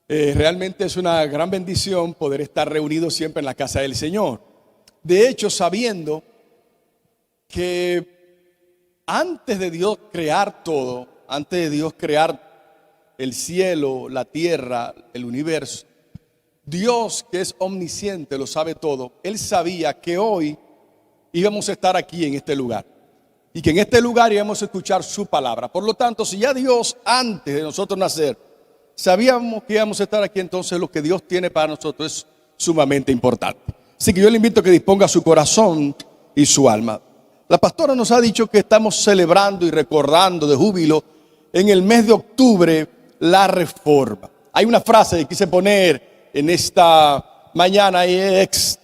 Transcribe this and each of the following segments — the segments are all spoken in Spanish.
Realmente es una gran bendición poder estar reunidos siempre en la casa del Señor. De hecho, sabiendo que antes de Dios crear todo, antes de Dios crear el cielo, la tierra, el universo, Dios, que es omnisciente, lo sabe todo, Él sabía que hoy íbamos a estar aquí en este lugar y que en este lugar íbamos a escuchar su palabra. Por lo tanto, si ya Dios, antes de nosotros nacer, sabíamos que íbamos a estar aquí, entonces lo que Dios tiene para nosotros es sumamente importante. Así que yo le invito a que disponga su corazón y su alma. La pastora nos ha dicho que estamos celebrando y recordando de júbilo en el mes de octubre la reforma. Hay una frase que quise poner en esta mañana y es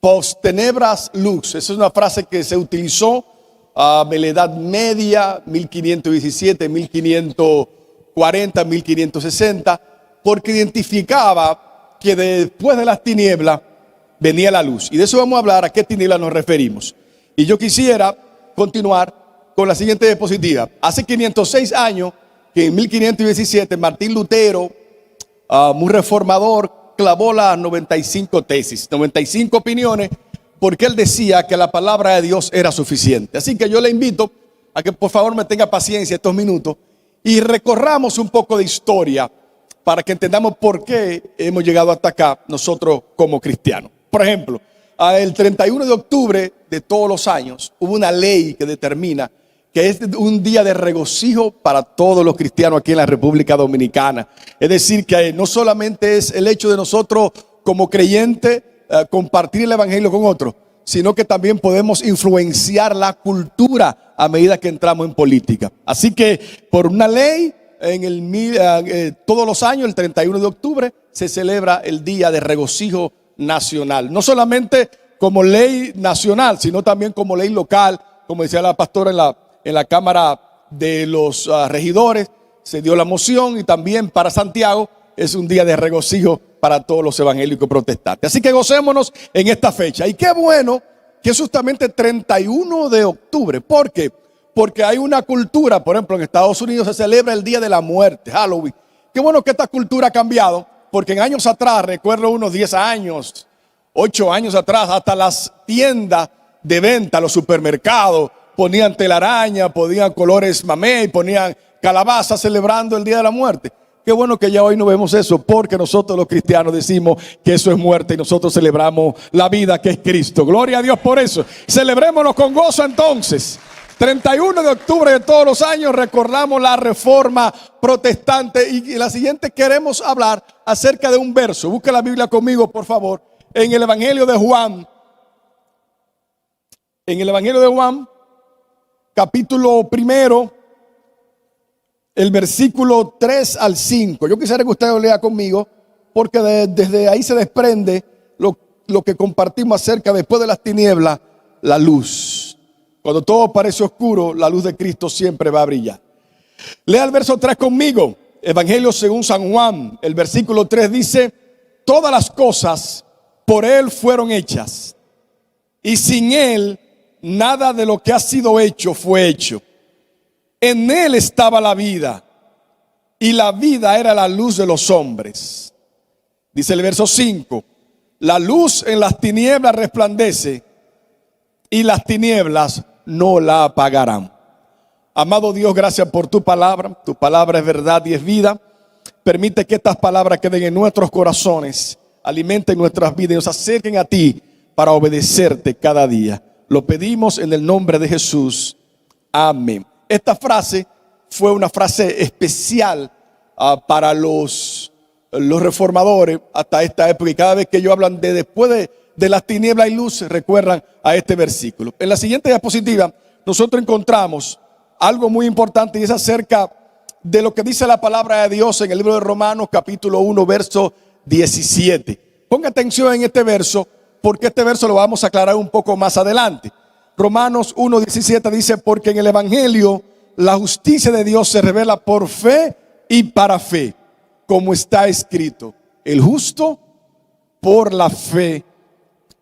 post tenebras lux. Esa es una frase que se utilizó en la Edad Media, 1517, 1540, 1560, porque identificaba que después de las tinieblas venía la luz. Y de eso vamos a hablar, a qué tinieblas nos referimos. Y yo quisiera continuar con la siguiente diapositiva. Hace 506 años, que en 1517, Martín Lutero, muy reformador, clavó las 95 tesis, 95 opiniones, porque él decía que la palabra de Dios era suficiente. Así que yo le invito a que por favor me tenga paciencia estos minutos y recorramos un poco de historia para que entendamos por qué hemos llegado hasta acá nosotros como cristianos. Por ejemplo, el 31 de octubre de todos los años hubo una ley que determina que es un día de regocijo para todos los cristianos aquí en la República Dominicana. Es decir, que no solamente es el hecho de nosotros como creyentes compartir el evangelio con otros, sino que también podemos influenciar la cultura a medida que entramos en política. Así que por una ley, todos los años, el 31 de octubre, se celebra el día de regocijo nacional. No solamente como ley nacional, sino también como ley local. Como decía la pastora en la Cámara de los Regidores, se dio la moción, y también para Santiago es un día de regocijo para todos los evangélicos protestantes. Así que gocémonos en esta fecha. Y qué bueno que es justamente 31 de octubre. ¿Por qué? Porque hay una cultura, por ejemplo, en Estados Unidos se celebra el Día de la Muerte, Halloween. Qué bueno que esta cultura ha cambiado, porque en años atrás, recuerdo unos 10 años, 8 años atrás, hasta las tiendas de venta, los supermercados, ponían telaraña, ponían colores mamey, ponían calabaza celebrando el Día de la Muerte. Qué bueno que ya hoy no vemos eso, porque nosotros los cristianos decimos que eso es muerte y nosotros celebramos la vida que es Cristo. Gloria a Dios por eso. Celebrémonos con gozo entonces. 31 de octubre de todos los años recordamos la reforma protestante, y la siguiente queremos hablar acerca de un verso. Busque la Biblia conmigo, por favor, en el Evangelio de Juan. En el Evangelio de Juan, capítulo 1, el versículo 3 al 5. Yo quisiera que usted lo lea conmigo, porque desde ahí se desprende lo que compartimos acerca, después de las tinieblas, la luz. Cuando todo parece oscuro, la luz de Cristo siempre va a brillar. Lea el verso 3 conmigo. Evangelio según San Juan, el versículo 3 dice: todas las cosas por Él fueron hechas, y sin Él nada de lo que ha sido hecho fue hecho. En Él estaba la vida, y la vida era la luz de los hombres. Dice el verso 5: la luz en las tinieblas resplandece, y las tinieblas no la apagarán. Amado Dios, gracias por tu palabra. Tu palabra es verdad y es vida. Permite que estas palabras queden en nuestros corazones, alimenten nuestras vidas y nos acerquen a ti para obedecerte cada día. Lo pedimos en el nombre de Jesús. Amén. Esta frase fue una frase especial para los reformadores hasta esta época, y cada vez que ellos hablan de después de las tinieblas y luz, recuerdan a este versículo. En la siguiente diapositiva nosotros encontramos algo muy importante, y es acerca de lo que dice la palabra de Dios en el libro de Romanos capítulo 1 verso 17. Ponga atención en este verso, porque este verso lo vamos a aclarar un poco más adelante. Romanos 1:17 dice: porque en el evangelio la justicia de Dios se revela por fe y para fe, como está escrito: el justo por la fe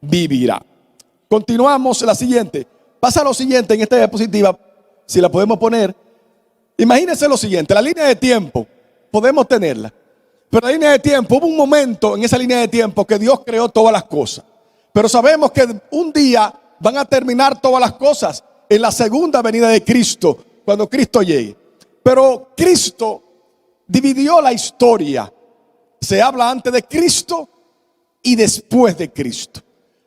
vivirá. Continuamos la siguiente. Pasa lo siguiente en esta diapositiva, si la podemos poner. Imagínense lo siguiente, la línea de tiempo, podemos tenerla. Pero en la línea de tiempo, hubo un momento en esa línea de tiempo que Dios creó todas las cosas. Pero sabemos que un día van a terminar todas las cosas en la segunda venida de Cristo, cuando Cristo llegue. Pero Cristo dividió la historia. Se habla antes de Cristo y después de Cristo.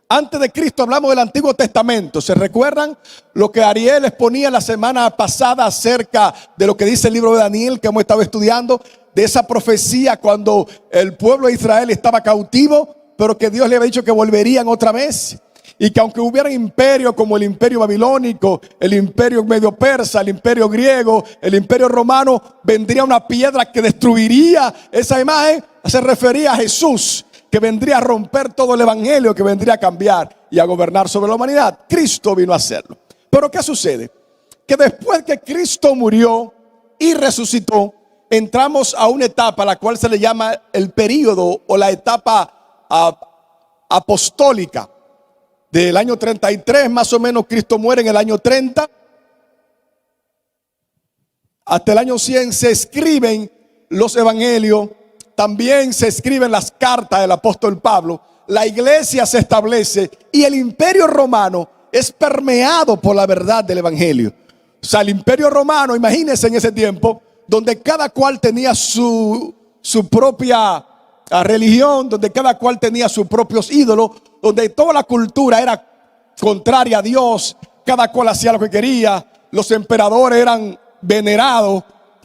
Antes de Cristo hablamos del Antiguo Testamento. ¿Se recuerdan lo que Ariel exponía la semana pasada acerca de lo que dice el libro de Daniel que hemos estado estudiando? De esa profecía cuando el pueblo de Israel estaba cautivo, pero que Dios le había dicho que volverían otra vez. Y que aunque hubiera imperios como el imperio babilónico, el imperio medio persa, el imperio griego, el imperio romano, vendría una piedra que destruiría esa imagen. Se refería a Jesús, que vendría a romper todo el evangelio, que vendría a cambiar y a gobernar sobre la humanidad. Cristo vino a hacerlo. Pero ¿qué sucede? Que después que Cristo murió y resucitó, entramos a una etapa a la cual se le llama el período o la etapa apostólica. Del año 33 más o menos, Cristo muere en el año 30. Hasta el año 100 se escriben los evangelios. También se escriben las cartas del apóstol Pablo. La iglesia se establece y el imperio romano es permeado por la verdad del evangelio. O sea, el imperio romano, imagínense en ese tiempo, donde cada cual tenía su propia religión, donde cada cual tenía sus propios ídolos, donde toda la cultura era contraria a Dios, cada cual hacía lo que quería, los emperadores eran venerados,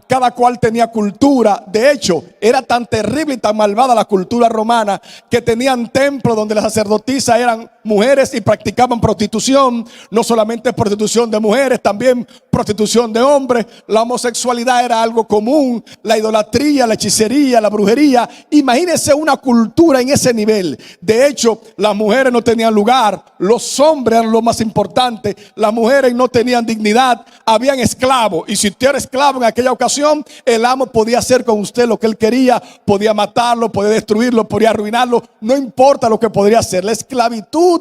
cada cual tenía cultura. De hecho, era tan terrible y tan malvada la cultura romana que tenían templos donde las sacerdotisas eran mujeres y practicaban prostitución. No solamente prostitución de mujeres, también prostitución de hombres. La homosexualidad era algo común, la idolatría, la hechicería, la brujería. Imagínense una cultura en ese nivel. De hecho, las mujeres no tenían lugar, los hombres eran lo más importante, las mujeres no tenían dignidad, habían esclavos. Y si usted era esclavo en aquella ocasión, el amo podía hacer con usted lo que él quería, podía matarlo, podía destruirlo, podía arruinarlo, no importa lo que podría hacer. La esclavitud,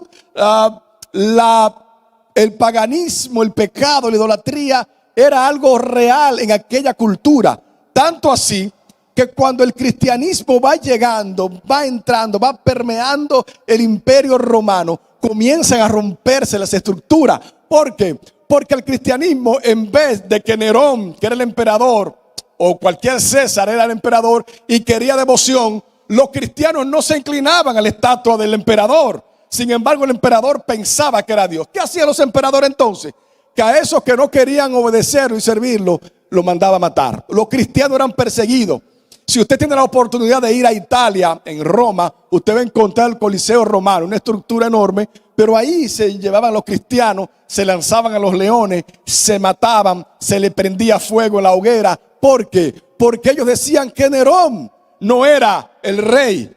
el paganismo, el pecado, la idolatría era algo real en aquella cultura. Tanto así que cuando el cristianismo va llegando, va entrando, va permeando el imperio romano, comienzan a romperse las estructuras. ¿Por qué? Porque el cristianismo, en vez de que Nerón, que era el emperador, o cualquier César era el emperador y quería devoción, los cristianos no se inclinaban a la estatua del emperador. Sin embargo, el emperador pensaba que era Dios. ¿Qué hacían los emperadores entonces? Que a esos que no querían obedecerlo y servirlo, lo mandaba a matar. Los cristianos eran perseguidos. Si usted tiene la oportunidad de ir a Italia, en Roma, usted va a encontrar el Coliseo romano, una estructura enorme, pero ahí se llevaban los cristianos, se lanzaban a los leones, se mataban, se le prendía fuego en la hoguera. ¿Por qué? Porque ellos decían que Nerón no era el rey,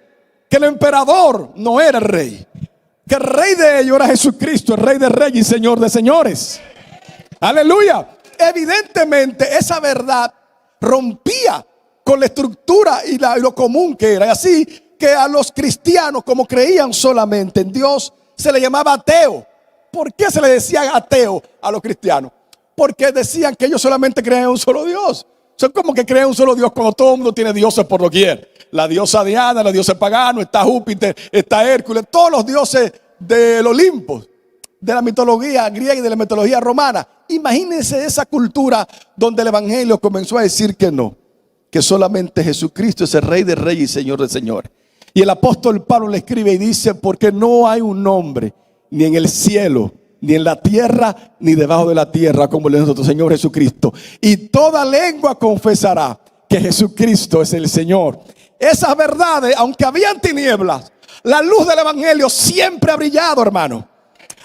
que el emperador no era el rey, que el rey de ellos era Jesucristo, el rey de reyes y señor de señores. Aleluya. Evidentemente esa verdad rompía con la estructura y lo común que era. Y así que a los cristianos, como creían solamente en Dios, se le llamaba ateo. ¿Por qué se le decía ateo a los cristianos? Porque decían que ellos solamente creían en un solo Dios. Son como que creen en un solo Dios cuando todo el mundo tiene dioses por doquier. La diosa Diana, la diosa Pagano, está Júpiter, está Hércules, todos los dioses del Olimpo, de la mitología griega y de la mitología romana. Imagínense esa cultura donde el evangelio comenzó a decir que no, que solamente Jesucristo es el Rey de Reyes y Señor de Señores. Y el apóstol Pablo le escribe y dice: porque no hay un nombre ni en el cielo, ni en la tierra, ni debajo de la tierra, como el de nuestro Señor Jesucristo. Y toda lengua confesará que Jesucristo es el Señor. Esas verdades, aunque habían tinieblas, la luz del evangelio siempre ha brillado, hermano.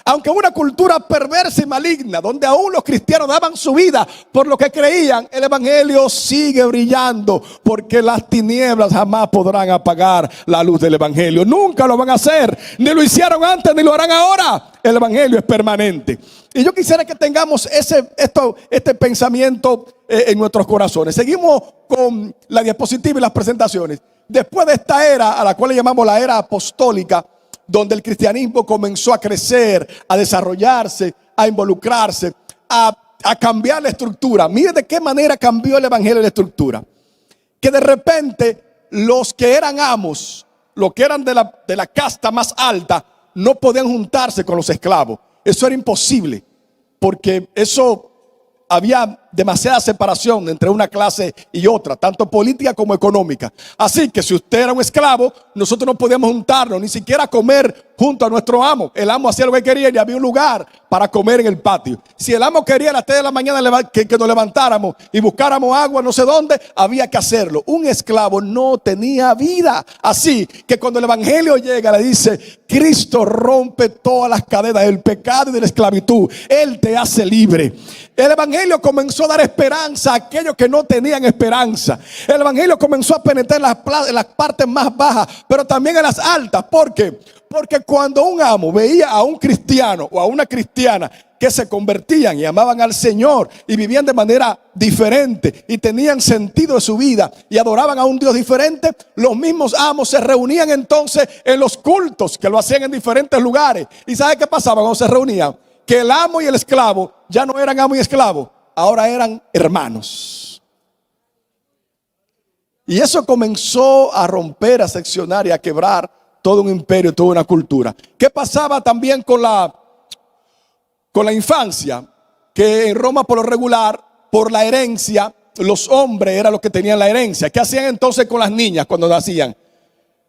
Aunque una cultura perversa y maligna, donde aún los cristianos daban su vida por lo que creían, el evangelio sigue brillando, porque las tinieblas jamás podrán apagar la luz del evangelio. Nunca lo van a hacer, ni lo hicieron antes, ni lo harán ahora. El evangelio es permanente. Y yo quisiera que tengamos este pensamiento en nuestros corazones. Seguimos con la diapositiva y las presentaciones. Después de esta era, a la cual le llamamos la era apostólica, donde el cristianismo comenzó a crecer, a desarrollarse, a involucrarse, a cambiar la estructura. Mire de qué manera cambió el evangelio la estructura. Que de repente los que eran amos, los que eran de la casta más alta, no podían juntarse con los esclavos. Eso era imposible, porque eso había demasiada separación entre una clase y otra, tanto política como económica. Así que si usted era un esclavo, nosotros no podíamos juntarnos, ni siquiera comer junto a nuestro amo. El amo hacía lo que quería y había un lugar para comer en el patio. Si el amo quería a las 3 de la mañana que nos levantáramos y buscáramos agua no sé dónde, había que hacerlo. Un esclavo no tenía vida. Así que cuando el evangelio llega, le dice: Cristo rompe todas las cadenas del pecado y de la esclavitud. Él te hace libre. El evangelio comenzó a dar esperanza a aquellos que no tenían esperanza. El evangelio comenzó a penetrar en las partes más bajas, pero también en las altas. ¿Por qué? Porque cuando un amo veía a un cristiano o a una cristiana que se convertían y amaban al Señor y vivían de manera diferente y tenían sentido de su vida y adoraban a un Dios diferente, los mismos amos se reunían entonces en los cultos que lo hacían en diferentes lugares. ¿Y sabe qué pasaba cuando se reunían? Que el amo y el esclavo ya no eran amo y esclavo, ahora eran hermanos. Y eso comenzó a romper, a seccionar y a quebrar todo un imperio, toda una cultura. ¿Qué pasaba también con la infancia? Que en Roma, por lo regular, por la herencia, los hombres eran los que tenían la herencia. ¿Qué hacían entonces con las niñas cuando nacían?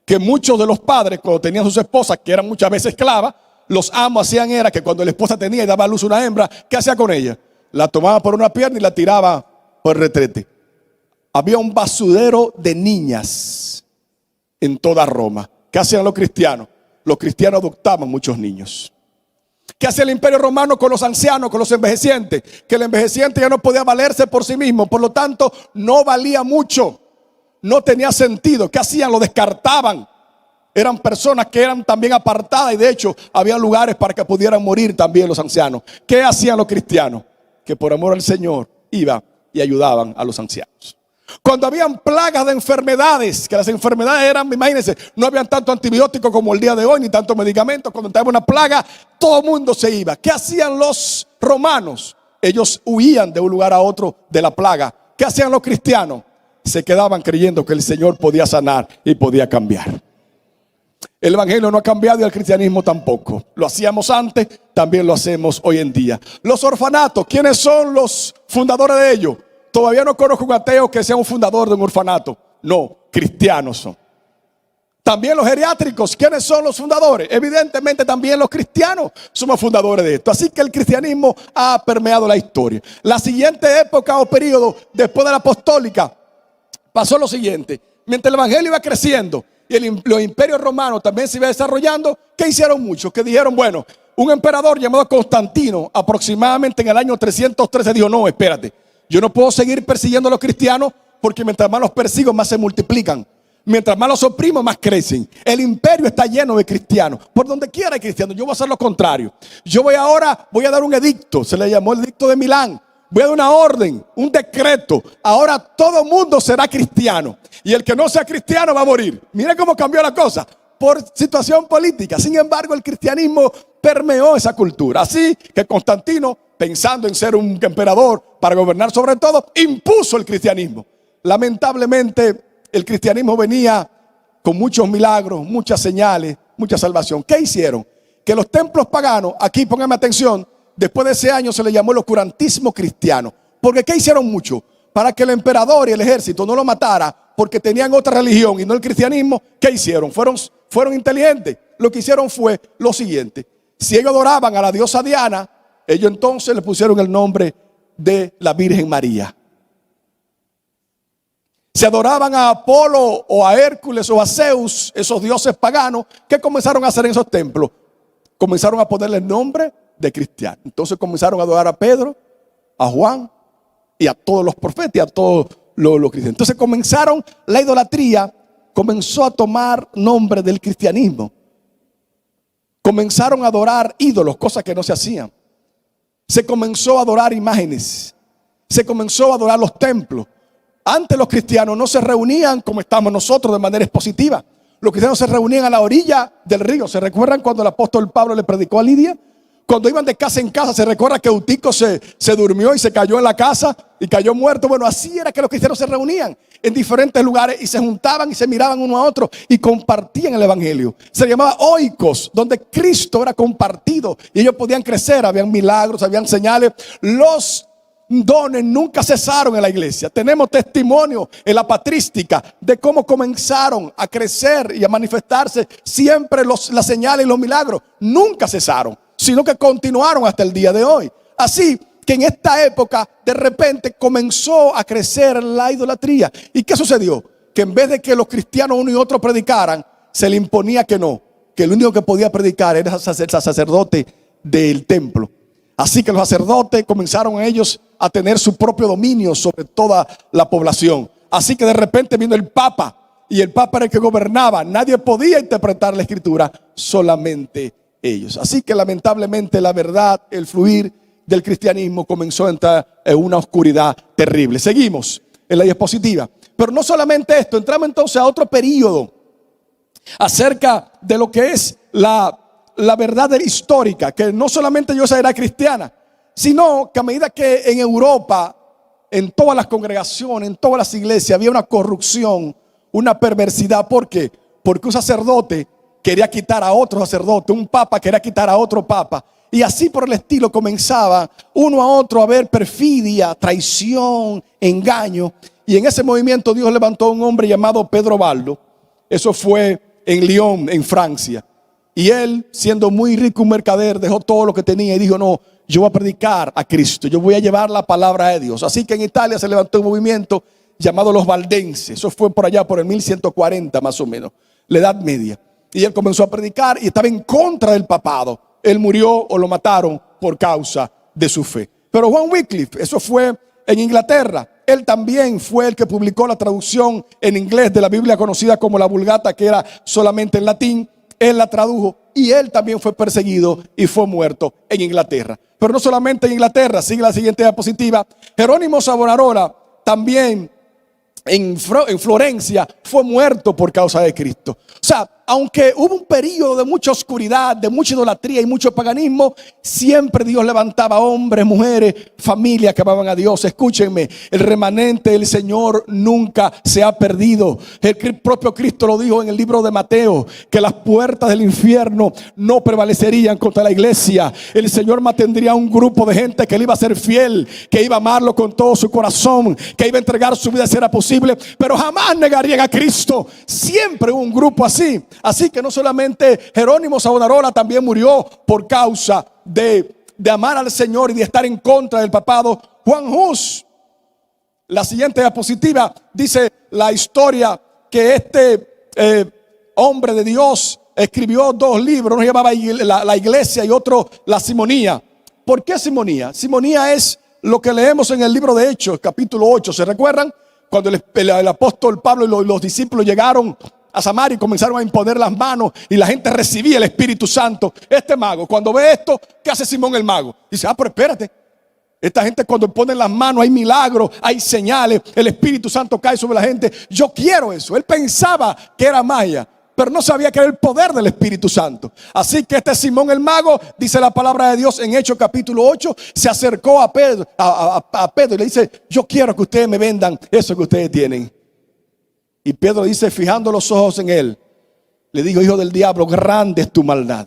Que muchos de los padres, cuando tenían sus esposas, que eran muchas veces esclavas, los amos hacían era que cuando la esposa tenía y daba a luz una hembra, ¿qué hacía con ella? La tomaba por una pierna y la tiraba por el retrete. Había un basurero de niñas en toda Roma. ¿Qué hacían los cristianos? Los cristianos adoptaban muchos niños. ¿Qué hacía el imperio romano con los ancianos, con los envejecientes? Que el envejeciente ya no podía valerse por sí mismo, por lo tanto no valía mucho, no tenía sentido. ¿Qué hacían? Lo descartaban. Eran personas que eran también apartadas y de hecho había lugares para que pudieran morir también los ancianos. ¿Qué hacían los cristianos? Que por amor al Señor iban y ayudaban a los ancianos. Cuando habían plagas de enfermedades, que las enfermedades eran, imagínense, no habían tanto antibióticos como el día de hoy, ni tanto medicamentos. Cuando estaba una plaga, todo el mundo se iba. ¿Qué hacían los romanos? Ellos huían de un lugar a otro de la plaga. ¿Qué hacían los cristianos? Se quedaban creyendo que el Señor podía sanar y podía cambiar. El evangelio no ha cambiado y el cristianismo tampoco. Lo hacíamos antes, también lo hacemos hoy en día. Los orfanatos, ¿quiénes son los fundadores de ellos? Todavía no conozco un ateo que sea un fundador de un orfanato. No, cristianos son. También los geriátricos, ¿quiénes son los fundadores? Evidentemente también los cristianos somos fundadores de esto. Así que el cristianismo ha permeado la historia. La siguiente época o periodo después de la apostólica pasó lo siguiente. Mientras el evangelio iba creciendo y los imperios romanos también se iba desarrollando, ¿qué hicieron muchos? Que dijeron, bueno, un emperador llamado Constantino, aproximadamente en el año 313, dijo, no, espérate, yo no puedo seguir persiguiendo a los cristianos porque mientras más los persigo, más se multiplican. Mientras más los oprimo, más crecen. El imperio está lleno de cristianos. Por donde quiera hay cristianos. Yo voy a hacer lo contrario. Yo voy a dar un edicto. Se le llamó el edicto de Milán. Voy a dar una orden, un decreto. Ahora todo el mundo será cristiano. Y el que no sea cristiano va a morir. Mira cómo cambió la cosa. Por situación política. Sin embargo, el cristianismo permeó esa cultura. Así que Constantino, pensando en ser un emperador para gobernar sobre todo, impuso el cristianismo. Lamentablemente, el cristianismo venía con muchos milagros, muchas señales, mucha salvación. ¿Qué hicieron? Que los templos paganos, aquí pónganme atención, después de ese año se le llamó el oscurantismo cristiano. Porque ¿qué hicieron mucho? Para que el emperador y el ejército no lo matara porque tenían otra religión y no el cristianismo. ¿Qué hicieron? Fueron inteligentes. Lo que hicieron fue lo siguiente. Si ellos adoraban a la diosa Diana, ellos entonces le pusieron el nombre de la Virgen María. Si adoraban a Apolo o a Hércules o a Zeus, esos dioses paganos, ¿qué comenzaron a hacer en esos templos? Comenzaron a ponerle el nombre de cristiano. Entonces comenzaron a adorar a Pedro, a Juan y a todos los profetas y a todos los cristianos. Entonces la idolatría comenzó a tomar nombre del cristianismo. Comenzaron a adorar ídolos, cosas que no se hacían. Se comenzó a adorar imágenes. Se comenzó a adorar los templos. Antes los cristianos no se reunían como estamos nosotros de manera expositiva. Los cristianos se reunían a la orilla del río. ¿Se recuerdan cuando el apóstol Pablo le predicó a Lidia? Cuando iban de casa en casa, se recuerda que Eutico se durmió y se cayó en la casa y cayó muerto. Bueno, así era que los cristianos se reunían en diferentes lugares y se juntaban y se miraban uno a otro y compartían el evangelio. Se llamaba oikos, donde Cristo era compartido y ellos podían crecer. Habían milagros, habían señales. Los dones nunca cesaron en la iglesia. Tenemos testimonio en la patrística de cómo comenzaron a crecer y a manifestarse siempre las señales y los milagros. Nunca cesaron, sino que continuaron hasta el día de hoy. Así que en esta época de repente comenzó a crecer la idolatría. ¿Y qué sucedió? Que en vez de que los cristianos uno y otro predicaran, se le imponía que no, que el único que podía predicar era el sacerdote del templo. Así que los sacerdotes comenzaron ellos a tener su propio dominio sobre toda la población. Así que de repente vino el Papa, y el Papa era el que gobernaba. Nadie podía interpretar la Escritura, solamente ellos. Así que lamentablemente la verdad, el fluir del cristianismo comenzó a entrar en una oscuridad terrible. Seguimos en la diapositiva. Pero no solamente esto, entramos entonces a otro periodo acerca de lo que es la verdad histórica, que no solamente yo era cristiana, sino que a medida que en Europa, en todas las congregaciones, en todas las iglesias, había una corrupción, una perversidad. ¿Por qué? Porque un sacerdote quería quitar a otro sacerdote, un papa quería quitar a otro papa, y así por el estilo comenzaba uno a otro a ver perfidia, traición, engaño. Y en ese movimiento Dios levantó a un hombre llamado Pedro Baldo. Eso fue en Lyon, en Francia. Y él, siendo muy rico, un mercader, dejó todo lo que tenía y dijo: no, yo voy a predicar a Cristo, yo voy a llevar la palabra de Dios. Así que en Italia se levantó un movimiento llamado los valdenses. Eso fue por allá por el 1140 más o menos, la Edad Media. Y él comenzó a predicar y estaba en contra del papado. Él murió o lo mataron por causa de su fe. Pero Juan Wycliffe, eso fue en Inglaterra. Él también fue el que publicó la traducción en inglés de la Biblia conocida como la Vulgata, que era solamente en latín. Él la tradujo y él también fue perseguido y fue muerto en Inglaterra. Pero no solamente en Inglaterra, sigue la siguiente diapositiva. Jerónimo Savonarola también en Florencia fue muerto por causa de Cristo. O sea, aunque hubo un periodo de mucha oscuridad, de mucha idolatría y mucho paganismo, siempre Dios levantaba hombres, mujeres, familias que amaban a Dios. Escúchenme, el remanente del Señor nunca se ha perdido. El propio Cristo lo dijo en el libro de Mateo, que las puertas del infierno no prevalecerían contra la iglesia. El Señor mantendría un grupo de gente que le iba a ser fiel, que iba a amarlo con todo su corazón, que iba a entregar su vida si era posible, pero jamás negarían a Cristo. Siempre hubo un grupo así. Así que no solamente Jerónimo Savonarola también murió por causa de amar al Señor y de estar en contra del papado. Juan Hus, la siguiente diapositiva, dice la historia que este hombre de Dios escribió 2 libros. Uno llamaba La Iglesia y otro La Simonía. ¿Por qué Simonía? Simonía es lo que leemos en el libro de Hechos, capítulo 8. ¿Se recuerdan? Cuando el apóstol Pablo y los discípulos llegaron a Samaria y comenzaron a imponer las manos y la gente recibía el Espíritu Santo. Este mago, cuando ve esto, ¿qué hace Simón el mago? Dice: pero espérate, esta gente cuando ponen las manos hay milagros, hay señales, el Espíritu Santo cae sobre la gente. Yo quiero eso. Él pensaba que era magia, pero no sabía que era el poder del Espíritu Santo. Así que este Simón el mago, dice la palabra de Dios en Hechos capítulo 8, se acercó a Pedro, a Pedro y le dice: yo quiero que ustedes me vendan eso que ustedes tienen. Y Pedro dice, fijando los ojos en él, le dijo: hijo del diablo, grande es tu maldad.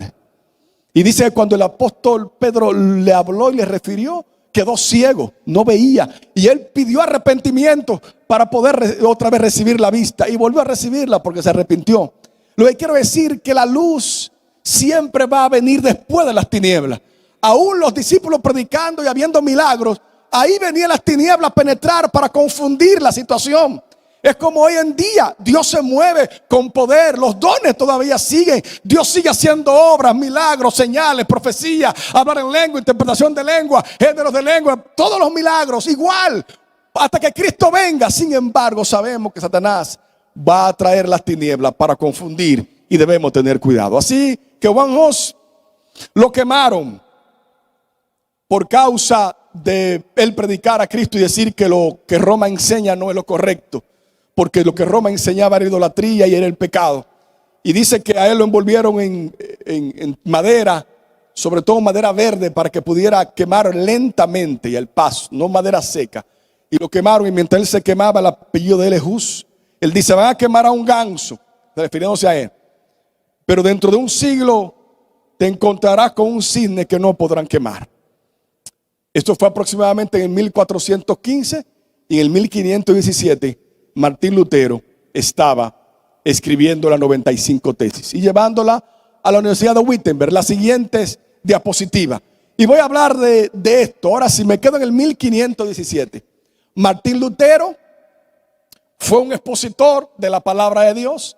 Y dice que cuando el apóstol Pedro le habló y le refirió, quedó ciego, no veía. Y él pidió arrepentimiento para poder otra vez recibir la vista. Y volvió a recibirla porque se arrepintió. Lo que quiero decir que la luz siempre va a venir después de las tinieblas. Aún los discípulos predicando y habiendo milagros, ahí venían las tinieblas a penetrar para confundir la situación. Es como hoy en día, Dios se mueve con poder, los dones todavía siguen, Dios sigue haciendo obras, milagros, señales, profecías, hablar en lengua, interpretación de lengua, géneros de lengua, todos los milagros igual, hasta que Cristo venga. Sin embargo, sabemos que Satanás va a traer las tinieblas para confundir y debemos tener cuidado. Así que Juan Hus lo quemaron por causa de él predicar a Cristo y decir que lo que Roma enseña no es lo correcto, porque lo que Roma enseñaba era idolatría y era el pecado. Y dice que a él lo envolvieron en madera, sobre todo madera verde, para que pudiera quemar lentamente, y el paso, no madera seca. Y lo quemaron, y mientras él se quemaba, el apellido de él es Hus. Él dice: van a quemar a un ganso, refiriéndose a él, pero dentro de un siglo te encontrarás con un cisne que no podrán quemar. Esto fue aproximadamente en el 1415, y en el 1517 Martín Lutero estaba escribiendo la 95 tesis y llevándola a la Universidad de Wittenberg. Las siguientes diapositivas. Y voy a hablar de esto. Ahora, si me quedo en el 1517, Martín Lutero fue un expositor de la palabra de Dios.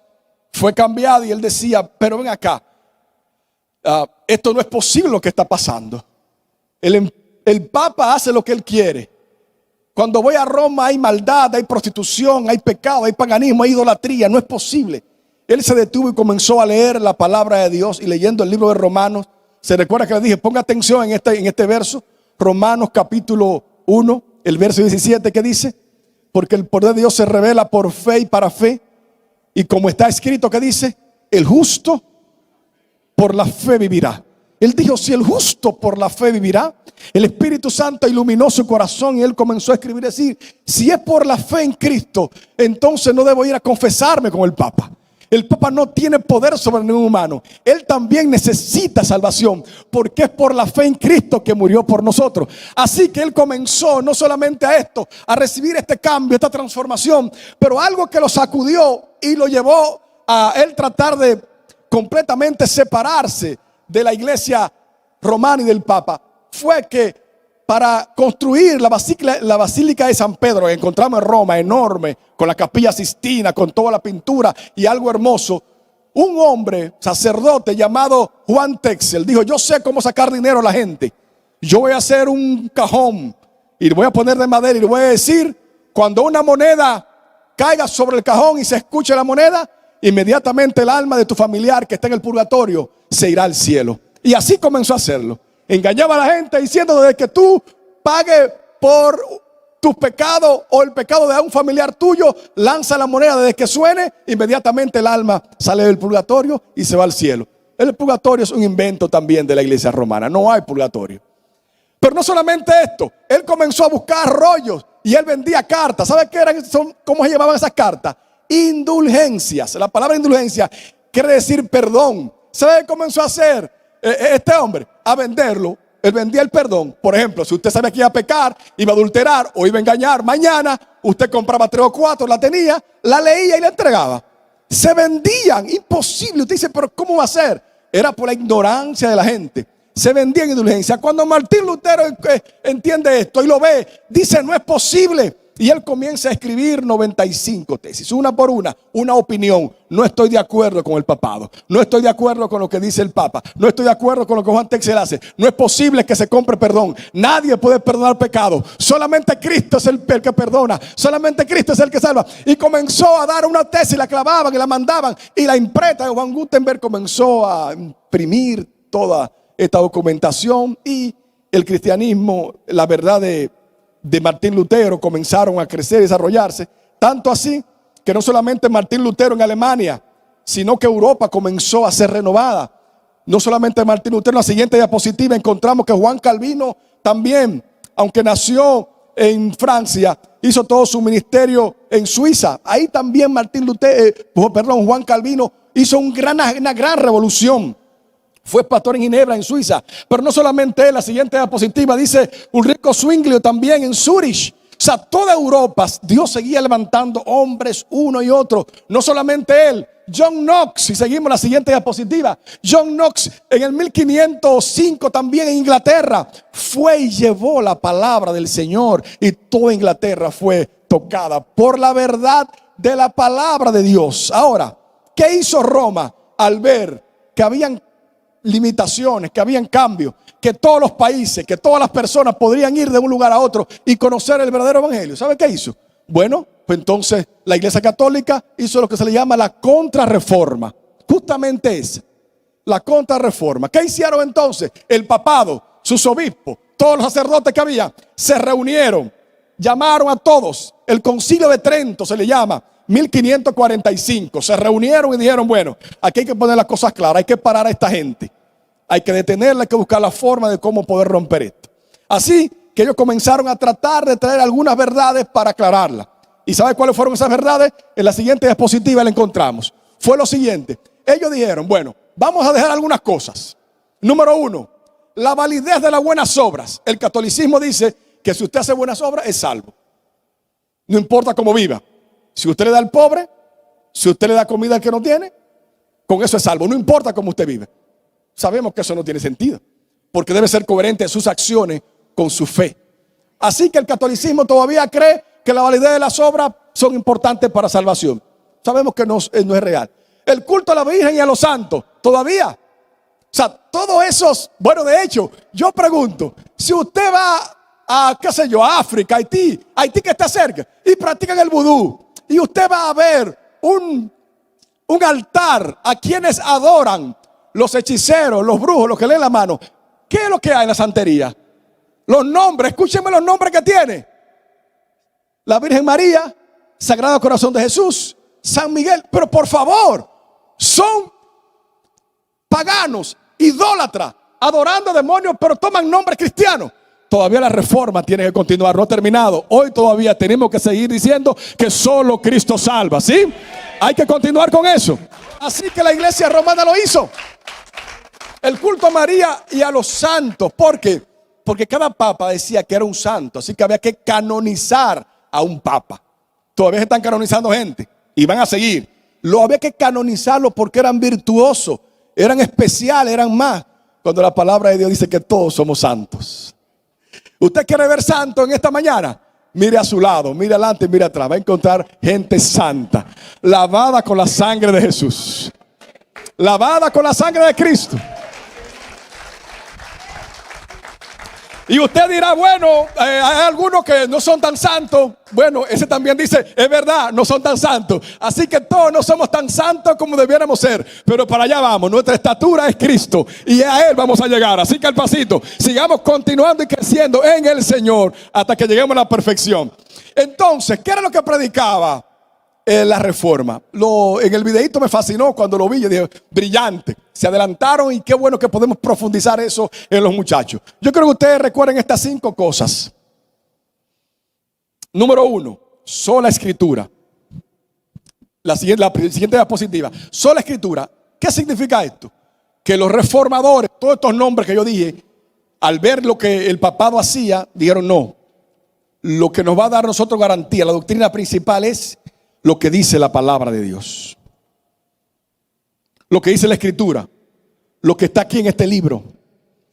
Fue cambiado y él decía: pero ven acá, esto no es posible lo que está pasando. El Papa hace lo que él quiere. Cuando voy a Roma hay maldad, hay prostitución, hay pecado, hay paganismo, hay idolatría. No es posible. Él se detuvo y comenzó a leer la palabra de Dios, y leyendo el libro de Romanos, se recuerda que le dije: ponga atención en este verso, Romanos capítulo 1, el verso 17, que dice: porque el poder de Dios se revela por fe y para fe, y como está escrito, que dice: el justo por la fe vivirá. Él dijo: si el justo por la fe vivirá. El Espíritu Santo iluminó su corazón y él comenzó a escribir, decir: si es por la fe en Cristo, entonces no debo ir a confesarme con el Papa. El Papa no tiene poder sobre ningún humano. Él también necesita salvación, porque es por la fe en Cristo que murió por nosotros. Así que él comenzó no solamente a esto, a recibir este cambio, esta transformación, pero algo que lo sacudió y lo llevó a él tratar de completamente separarse de la iglesia romana y del Papa, fue que para construir la basílica de San Pedro, que encontramos en Roma, enorme, con la capilla Sistina, con toda la pintura y algo hermoso, un hombre sacerdote llamado Juan Texel dijo: yo sé cómo sacar dinero a la gente. Yo voy a hacer un cajón y lo voy a poner de madera, y le voy a decir: cuando una moneda caiga sobre el cajón y se escuche la moneda, inmediatamente el alma de tu familiar que está en el purgatorio se irá al cielo. Y así comenzó a hacerlo. Engañaba a la gente diciendo: desde que tú pagues por tus pecados o el pecado de un familiar tuyo, lanza la moneda, desde que suene, inmediatamente el alma sale del purgatorio y se va al cielo. El purgatorio es un invento también de la iglesia romana. No hay purgatorio. Pero no solamente esto, él comenzó a buscar rollos y él vendía cartas. ¿Sabe qué eran? ¿Cómo se llamaban esas cartas? Indulgencias. La palabra indulgencia quiere decir perdón. ¿Sabe qué comenzó a hacer este hombre? A venderlo. Él vendía el perdón. Por ejemplo, si usted sabía que iba a pecar, iba a adulterar o iba a engañar, mañana usted compraba 3 o 4, la tenía, la leía y la entregaba. Se vendían, imposible. Usted dice: pero ¿cómo va a ser? Era por la ignorancia de la gente. Se vendían indulgencia. Cuando Martín Lutero entiende esto y lo ve, dice: no es posible. Y él comienza a escribir 95 tesis, una por una opinión. No estoy de acuerdo con el papado. No estoy de acuerdo con lo que dice el Papa. No estoy de acuerdo con lo que Juan Texel hace. No es posible que se compre perdón. Nadie puede perdonar pecado. Solamente Cristo es el que perdona. Solamente Cristo es el que salva. Y comenzó a dar una tesis, la clavaban y la mandaban. Y la imprenta de Juan Gutenberg comenzó a imprimir toda esta documentación. Y el cristianismo, la verdad de Martín Lutero, comenzaron a crecer y desarrollarse, tanto así que no solamente Martín Lutero en Alemania, sino que Europa comenzó a ser renovada. No solamente Martín Lutero. En la siguiente diapositiva encontramos que Juan Calvino también, aunque nació en Francia, hizo todo su ministerio en Suiza. Ahí también Juan Calvino hizo una gran revolución. Fue pastor en Ginebra, en Suiza. Pero no solamente él. La siguiente diapositiva dice Ulrico Zwinglio también en Zurich. O sea, toda Europa, Dios seguía levantando hombres uno y otro. No solamente él. John Knox, si seguimos la siguiente diapositiva, John Knox en el 1505 también en Inglaterra fue y llevó la palabra del Señor, y toda Inglaterra fue tocada por la verdad de la palabra de Dios. Ahora, ¿qué hizo Roma al ver que habían limitaciones, que habían cambios, que todos los países, que todas las personas podrían ir de un lugar a otro y conocer el verdadero evangelio? ¿Sabe qué hizo? Bueno, pues entonces la Iglesia Católica hizo lo que se le llama la contrarreforma. Justamente esa, la contrarreforma. ¿Qué hicieron entonces? El papado, sus obispos, todos los sacerdotes que había, se reunieron, llamaron a todos. El Concilio de Trento se le llama, 1545. Se reunieron y dijeron: bueno, aquí hay que poner las cosas claras, hay que parar a esta gente. hay que detenerla, hay que buscar la forma de cómo poder romper esto. Así que ellos comenzaron a tratar de traer algunas verdades para aclararla. ¿Y sabe cuáles fueron esas verdades? En la siguiente diapositiva la encontramos. Fue lo siguiente. Ellos dijeron, bueno, vamos a dejar algunas cosas. Número uno, la validez de las buenas obras. El catolicismo dice que si usted hace buenas obras es salvo. No importa cómo viva. Si usted le da al pobre, si usted le da comida al que no tiene, con eso es salvo. No importa cómo usted vive. Sabemos que eso no tiene sentido, porque debe ser coherente sus acciones con su fe. Así que el catolicismo todavía cree que la validez de las obras son importantes para salvación. Sabemos que no es real. El culto a la Virgen y a los santos, todavía. O sea, todos esos, bueno, de hecho, yo pregunto, si usted va a, qué sé yo, a África, Haití que está cerca, y practican el vudú, y usted va a ver un altar a quienes adoran los hechiceros, los brujos, los que leen la mano, ¿qué es lo que hay en la santería? Los nombres, escúchenme los nombres que tiene. La Virgen María, Sagrado Corazón de Jesús, San Miguel. Pero por favor, son paganos, idólatras, adorando demonios, pero toman nombres cristianos. Todavía la reforma tiene que continuar, no ha terminado. Hoy todavía tenemos que seguir diciendo que solo Cristo salva, ¿sí? Hay que continuar con eso. Así que la iglesia romana lo hizo. El culto a María y a los santos. ¿Por qué? Porque cada papa decía que era un santo. Así que había que canonizar a un papa. Todavía se están canonizando gente y van a seguir. Lo había que canonizarlo porque eran virtuosos, eran especiales, eran más. Cuando la palabra de Dios dice que todos somos santos. ¿Usted quiere ver santo en esta mañana? Mire a su lado, mire adelante, mire atrás. Va a encontrar gente santa, lavada con la sangre de Jesús, lavada con la sangre de Cristo. Y usted dirá, bueno, hay algunos que no son tan santos. Bueno, ese también dice, es verdad, no son tan santos. Así que todos no somos tan santos como debiéramos ser. Pero para allá vamos, nuestra estatura es Cristo y a Él vamos a llegar. Así que al pasito, sigamos continuando y creciendo en el Señor hasta que lleguemos a la perfección. Entonces, ¿qué era lo que predicaba la reforma? En el videito me fascinó cuando lo vi. Yo dije, brillante. Se adelantaron y qué bueno que podemos profundizar eso en los muchachos. Yo creo que ustedes recuerden estas 5 cosas. Número 1, sola escritura. La siguiente diapositiva. Sola escritura. ¿Qué significa esto? Que los reformadores, todos estos nombres que yo dije, al ver lo que el papado hacía, dijeron no. Lo que nos va a dar a nosotros garantía, la doctrina principal es lo que dice la palabra de Dios. Lo que dice la escritura, lo que está aquí en este libro,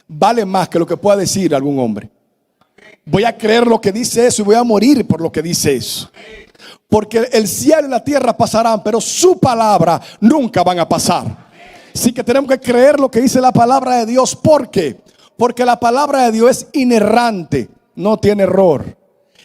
vale más que lo que pueda decir algún hombre. Voy a creer lo que dice eso y voy a morir por lo que dice eso. Porque el cielo y la tierra pasarán, pero su palabra nunca van a pasar. Así que tenemos que creer lo que dice la palabra de Dios. ¿Por qué? Porque la palabra de Dios es inerrante, no tiene error.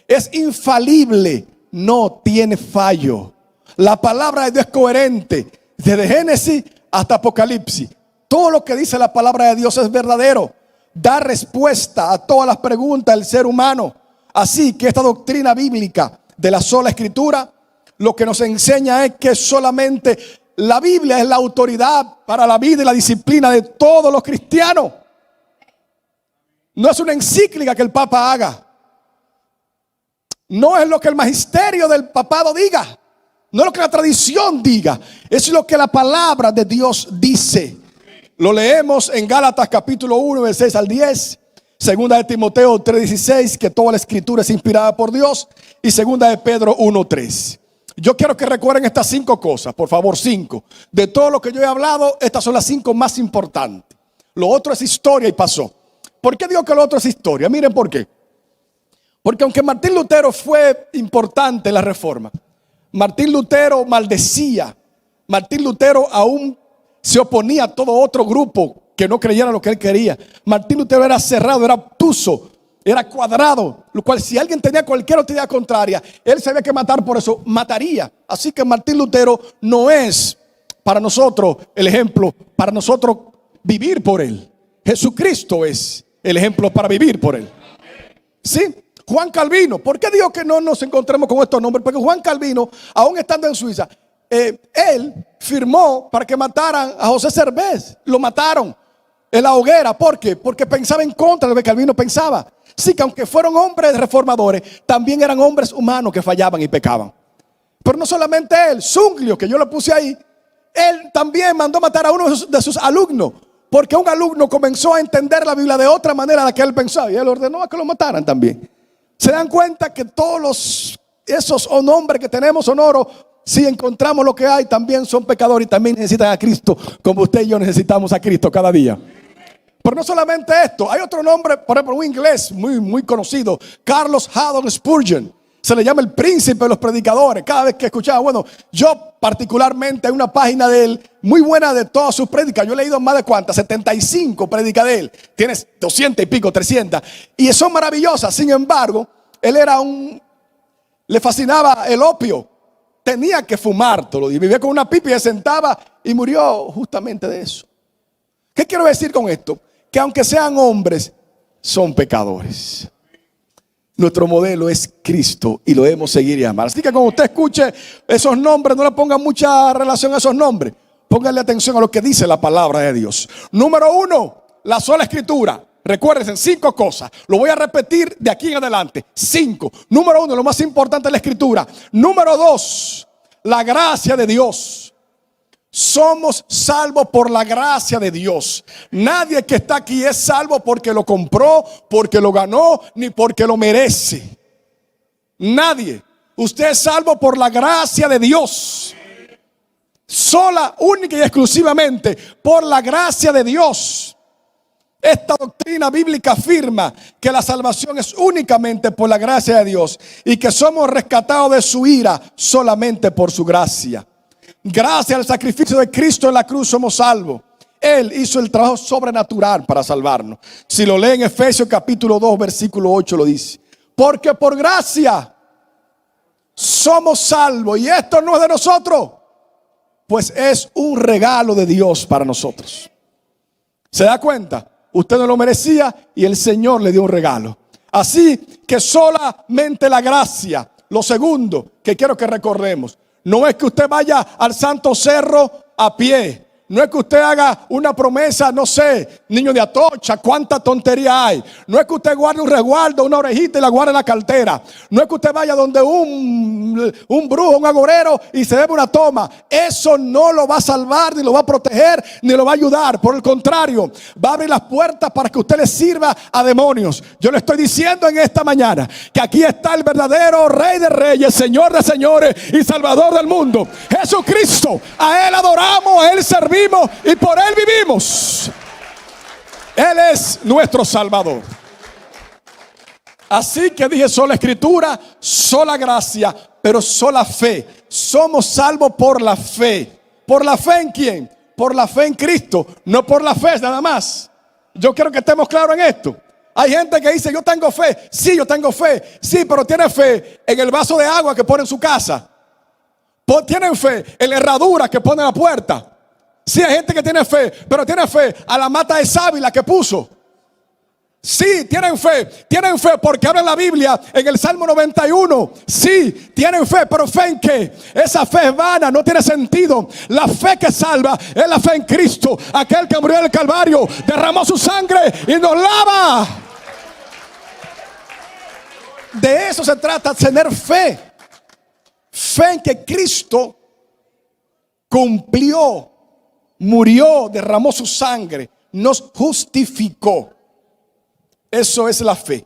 Es infalible, no tiene fallo. La palabra de Dios es coherente. Desde Génesis hasta Apocalipsis, todo lo que dice la palabra de Dios es verdadero. Da respuesta a todas las preguntas del ser humano. Así que esta doctrina bíblica de la sola escritura, lo que nos enseña es que solamente la Biblia es la autoridad para la vida y la disciplina de todos los cristianos. No es una encíclica que el Papa haga. No es lo que el magisterio del papado diga. No es lo que la tradición diga, es lo que la palabra de Dios dice. Lo leemos en Gálatas capítulo 1, versículos 6 al 10. Segunda de Timoteo 3:16, que toda la escritura es inspirada por Dios. Y segunda de Pedro 1:3. Yo quiero que recuerden estas 5 cosas, por favor, 5. De todo lo que yo he hablado, estas son las 5 más importantes. Lo otro es historia y pasó. ¿Por qué digo que lo otro es historia? Miren por qué. Porque aunque Martín Lutero fue importante en la reforma, Martín Lutero maldecía. Martín Lutero aún se oponía a todo otro grupo que no creyera lo que él quería. Martín Lutero era cerrado, era obtuso, era cuadrado, lo cual si alguien tenía cualquier otra idea contraria, él se había que matar, por eso mataría. Así que Martín Lutero no es para nosotros el ejemplo, para nosotros vivir por él. Jesucristo es el ejemplo para vivir por él. ¿Sí? Juan Calvino, ¿por qué digo que no nos encontremos con estos nombres? Porque Juan Calvino, aún estando en Suiza, él firmó para que mataran a José Servés. Lo mataron. en la hoguera. ¿Por qué? Porque pensaba en contra de lo que Calvino pensaba. Sí, que aunque fueron hombres reformadores, también eran hombres humanos que fallaban y pecaban. Pero no solamente él, Zwinglio, que yo lo puse ahí, él también mandó matar a uno de sus alumnos, porque un alumno comenzó a entender la Biblia de otra manera a la que él pensaba, y él ordenó a que lo mataran también. Se dan cuenta que todos esos nombres que tenemos son oro. Si encontramos lo que hay, también son pecadores y también necesitan a Cristo, como usted y yo necesitamos a Cristo cada día. Pero no solamente esto, hay otro nombre, por ejemplo, un inglés muy conocido, Charles Haddon Spurgeon. Se le llama el príncipe de los predicadores. Cada vez que escuchaba, bueno, yo particularmente hay una página de él muy buena de todas sus prédicas. Yo he leído más de cuántas, 75 prédicas de él. Tienes 200 y pico, 300. Y son maravillosas. Sin embargo, él le fascinaba el opio. Tenía que fumar todo. Y vivía con una pipa y se sentaba y murió justamente de eso. ¿Qué quiero decir con esto? Que aunque sean hombres, son pecadores. Nuestro modelo es Cristo y lo debemos seguir y amar. Así que cuando usted escuche esos nombres, no le ponga mucha relación a esos nombres. Póngale atención a lo que dice la palabra de Dios. Número 1, la sola escritura. Recuérdense 5 cosas. Lo voy a repetir de aquí en adelante. 5. Número 1, lo más importante es la escritura. Número 2, la gracia de Dios. Somos salvos por la gracia de Dios. Nadie que está aquí es salvo porque lo compró, porque lo ganó, ni porque lo merece. Nadie. Usted es salvo por la gracia de Dios. Sola, única y exclusivamente por la gracia de Dios. Esta doctrina bíblica afirma que la salvación es únicamente por la gracia de Dios y que somos rescatados de su ira solamente por su gracia. Gracias al sacrificio de Cristo en la cruz somos salvos. Él hizo el trabajo sobrenatural para salvarnos. Si lo lee en Efesios capítulo 2 versículo 8 lo dice. Porque por gracia somos salvos. Y esto no es de nosotros, pues es un regalo de Dios para nosotros. ¿Se da cuenta? Usted no lo merecía y el Señor le dio un regalo. Así que solamente la gracia. Lo segundo que quiero que recordemos. No es que usted vaya al Santo Cerro a pie. No es que usted haga una promesa, no sé, niño de Atocha, cuánta tontería hay. No es que usted guarde un resguardo, una orejita y la guarde en la cartera. No es que usted vaya donde un brujo, un agorero y se debe una toma. Eso no lo va a salvar, ni lo va a proteger, ni lo va a ayudar. Por el contrario, va a abrir las puertas para que usted le sirva a demonios. Yo le estoy diciendo en esta mañana que aquí está el verdadero Rey de Reyes, Señor de Señores y Salvador del mundo, Jesucristo. A Él adoramos, a Él servimos y por Él vivimos. Él es nuestro Salvador. Así que dije sola escritura, sola gracia, pero sola fe. Somos salvos por la fe. ¿Por la fe en quién? Por la fe en Cristo, no por la fe nada más. Yo quiero que estemos claros en esto. Hay gente que dice yo tengo fe. Sí, yo tengo fe. Sí, pero tiene fe en el vaso de agua que pone en su casa. Tienen fe en la herradura que pone en la puerta. Sí, hay gente que tiene fe, pero tiene fe a la mata de sábila que puso. Sí, tienen fe porque habla en la Biblia en el Salmo 91. Sí, tienen fe, pero ¿fe en qué? Esa fe es vana, no tiene sentido. La fe que salva es la fe en Cristo, aquel que murió en el Calvario, derramó su sangre y nos lava. De eso se trata, tener fe. Fe en que Cristo cumplió, murió, derramó su sangre, nos justificó. Eso es la fe.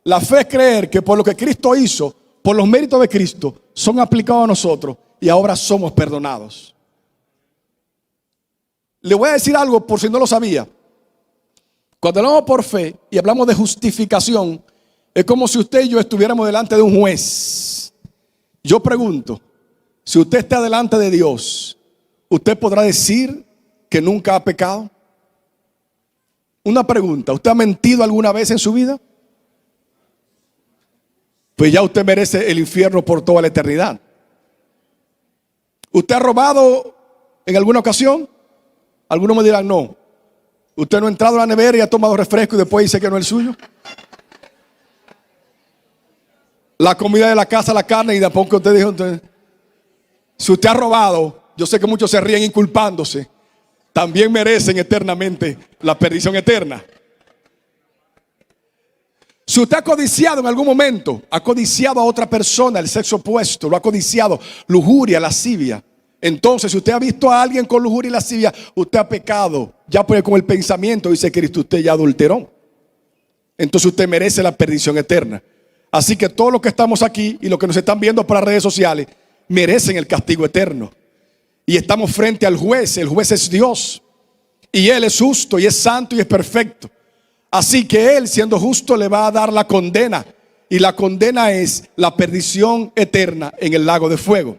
La fe es creer que por lo que Cristo hizo, por los méritos de Cristo, son aplicados a nosotros y ahora somos perdonados. Le voy a decir algo por si no lo sabía. Cuando hablamos por fe y hablamos de justificación, es como si usted y yo estuviéramos delante de un juez. Yo pregunto, si usted está delante de Dios, ¿usted podrá decir que nunca ha pecado? Una pregunta, ¿usted ha mentido alguna vez en su vida? Pues ya usted merece el infierno por toda la eternidad. ¿Usted ha robado en alguna ocasión? Algunos me dirán no. ¿Usted no ha entrado a la nevera y ha tomado refresco y después dice que no es el suyo? La comida de la casa, la carne, y de a poco usted dijo, si usted ha robado, yo sé que muchos se ríen inculpándose. también merecen eternamente la perdición eterna. Si usted ha codiciado en algún momento, ha codiciado a otra persona, el sexo opuesto, lo ha codiciado, lujuria, lascivia. Entonces, si usted ha visto a alguien con lujuria y lascivia, usted ha pecado. Ya porque con el pensamiento, dice Cristo, usted ya adulteró. Entonces usted merece la perdición eterna. Así que todos los que estamos aquí y los que nos están viendo por las redes sociales merecen el castigo eterno. Y estamos frente al juez. El juez es Dios. Y Él es justo y es santo y es perfecto. Así que Él, siendo justo, le va a dar la condena. Y la condena es la perdición eterna en el lago de fuego.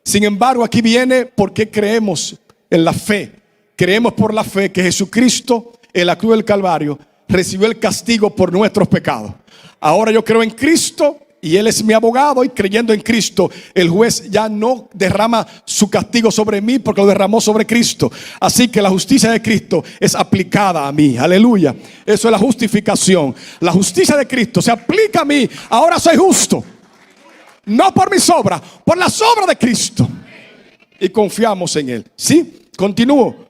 Sin embargo, aquí viene porque creemos en la fe. Creemos por la fe que Jesucristo en la cruz del Calvario recibió el castigo por nuestros pecados. Ahora yo creo en Cristo y Él es mi abogado, y creyendo en Cristo, el juez ya no derrama su castigo sobre mí porque lo derramó sobre Cristo. Así que la justicia de Cristo es aplicada a mí. Aleluya. Eso es la justificación. La justicia de Cristo se aplica a mí. Ahora soy justo. No por mis obras, por las obras de Cristo. Y confiamos en Él. ¿Sí? Continúo.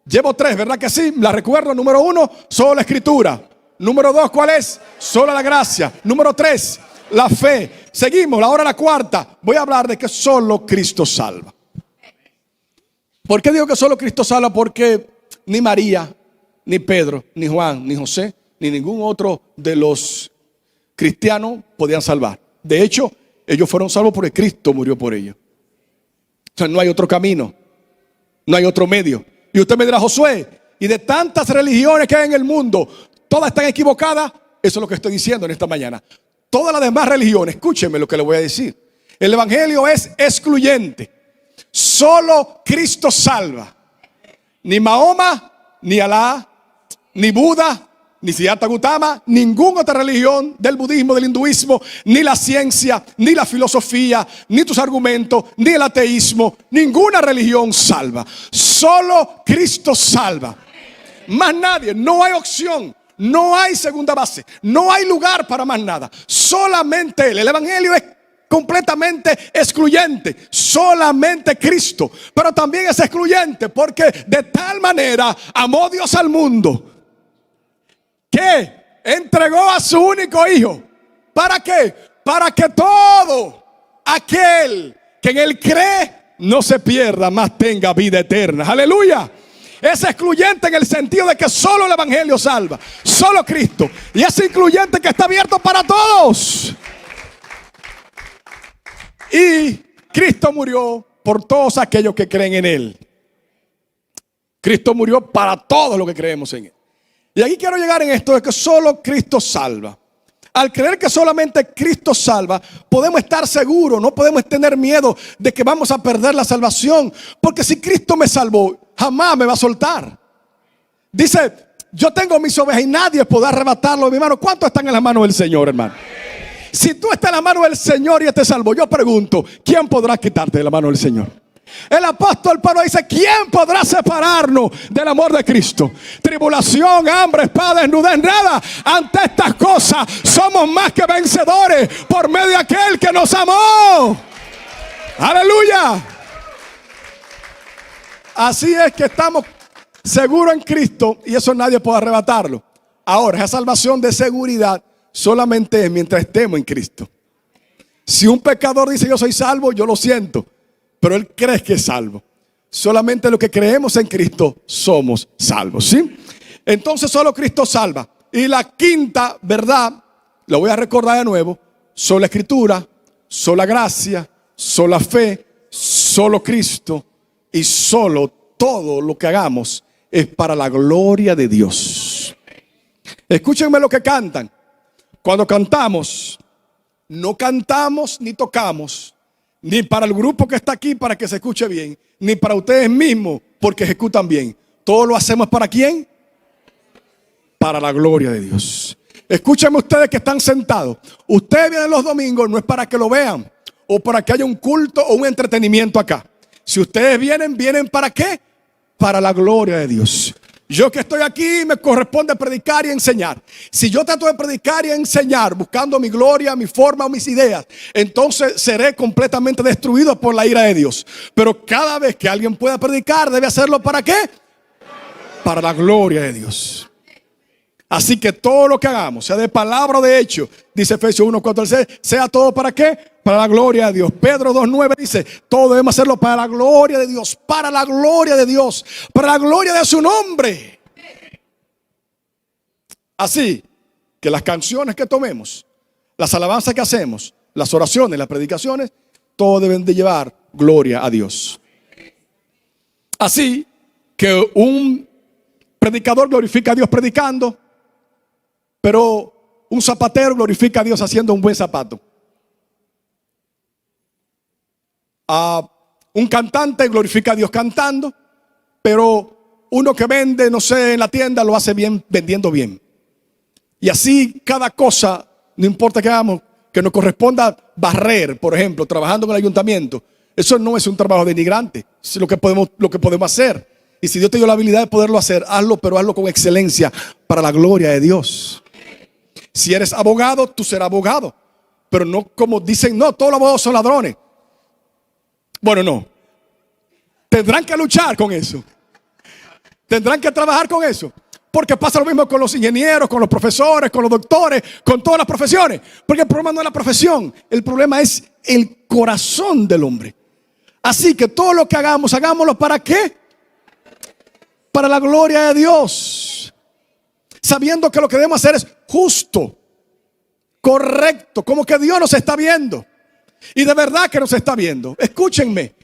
Llevo 3, ¿verdad que sí? La recuerdo. Número 1, solo la escritura. Número 2, ¿cuál es? Solo la gracia. Número 3, la fe. Seguimos, ahora la 4. Voy a hablar de que solo Cristo salva. ¿Por qué digo que solo Cristo salva? Porque ni María, ni Pedro, ni Juan, ni José, ni ningún otro de los cristianos podían salvar. De hecho, ellos fueron salvos porque Cristo murió por ellos. O sea, no hay otro camino, no hay otro medio. Y usted me dirá, Josué, y de tantas religiones que hay en el mundo, ¿todas están equivocadas? Eso es lo que estoy diciendo en esta mañana. Todas las demás religiones, escúcheme lo que le voy a decir. El evangelio es excluyente. Solo Cristo salva. Ni Mahoma, ni Alá, ni Buda, ni Siddhartha Gautama, ninguna otra religión del budismo, del hinduismo, ni la ciencia, ni la filosofía, ni tus argumentos, ni el ateísmo, ninguna religión salva. Solo Cristo salva. Más nadie, no hay opción, no hay segunda base, no hay lugar para más nada. Solamente Él. El evangelio es completamente excluyente, solamente Cristo. Pero también es excluyente porque de tal manera amó Dios al mundo que entregó a su único hijo. ¿Para qué? Para que todo aquel que en Él cree no se pierda, mas tenga vida eterna. Aleluya. Es excluyente en el sentido de que solo el evangelio salva, solo Cristo. Y es incluyente que está abierto para todos. Y Cristo murió por todos aquellos que creen en Él. Cristo murió para todos los que creemos en Él. Y aquí quiero llegar en esto de que solo Cristo salva. Al creer que solamente Cristo salva, podemos estar seguros, no podemos tener miedo de que vamos a perder la salvación. Porque si Cristo me salvó, jamás me va a soltar. Dice, yo tengo mis ovejas y nadie podrá arrebatarlo de mi mano. ¿Cuántos están en la mano del Señor, hermano? Si tú estás en la mano del Señor y te salvó, yo pregunto, ¿quién podrá quitarte de la mano del Señor? El apóstol Pablo dice, ¿quién podrá separarnos del amor de Cristo? Tribulación, hambre, espada, desnudez, nada. Ante estas cosas somos más que vencedores por medio de aquel que nos amó. Aleluya. Así es que estamos seguros en Cristo y eso nadie puede arrebatarlo. Ahora, esa salvación de seguridad solamente es mientras estemos en Cristo. Si un pecador dice yo soy salvo, yo lo siento, pero él cree que es salvo. Solamente los que creemos en Cristo somos salvos, ¿sí? Entonces solo Cristo salva. Y la quinta verdad, lo voy a recordar de nuevo: sola escritura, sola gracia, sola fe, solo Cristo, y solo todo lo que hagamos es para la gloria de Dios. Escúchenme lo que cantan. Cuando cantamos, no cantamos ni tocamos ni para el grupo que está aquí para que se escuche bien, ni para ustedes mismos porque ejecutan bien. Todo lo hacemos ¿para quién? Para la gloria de Dios. Escúchenme ustedes que están sentados. Ustedes vienen los domingos no es para que lo vean o para que haya un culto o un entretenimiento acá. Si ustedes vienen, ¿vienen para qué? Para la gloria de Dios. Yo que estoy aquí me corresponde predicar y enseñar. Si yo trato de predicar y enseñar buscando mi gloria, mi forma o mis ideas, entonces seré completamente destruido por la ira de Dios. Pero cada vez que alguien pueda predicar, debe hacerlo ¿para qué? para la gloria de Dios. Así que todo lo que hagamos, sea de palabra o de hecho, dice Efesios 1, 4 al 6, sea todo ¿para qué? Para la gloria de Dios. Pedro 2, 9 dice, todo debemos hacerlo para la gloria de Dios, para la gloria de Dios, para la gloria de su nombre. Así que las canciones que tomemos, las alabanzas que hacemos, las oraciones, las predicaciones, todo deben de llevar gloria a Dios. Así que un predicador glorifica a Dios predicando, pero un zapatero glorifica a Dios haciendo un buen zapato. Un cantante glorifica a Dios cantando, pero uno que vende, no sé, en la tienda lo hace bien, vendiendo bien. Y así cada cosa, no importa que hagamos, que nos corresponda barrer, por ejemplo, trabajando en el ayuntamiento, eso no es un trabajo denigrante, es lo que podemos hacer. Y si Dios te dio la habilidad de poderlo hacer, hazlo, pero hazlo con excelencia para la gloria de Dios. Si eres abogado, tú serás abogado, pero no como dicen, no, todos los abogados son ladrones. Bueno, no. Tendrán que luchar con eso. Tendrán que trabajar con eso. Porque pasa lo mismo con los ingenieros, con los profesores, con los doctores, con todas las profesiones. Porque el problema no es la profesión, el problema es el corazón del hombre. Así que todo lo que hagamos, hagámoslo ¿para qué? Para la gloria de Dios. Sabiendo que lo que debemos hacer es justo, correcto, como que Dios nos está viendo. Y de verdad que nos está viendo. Escúchenme,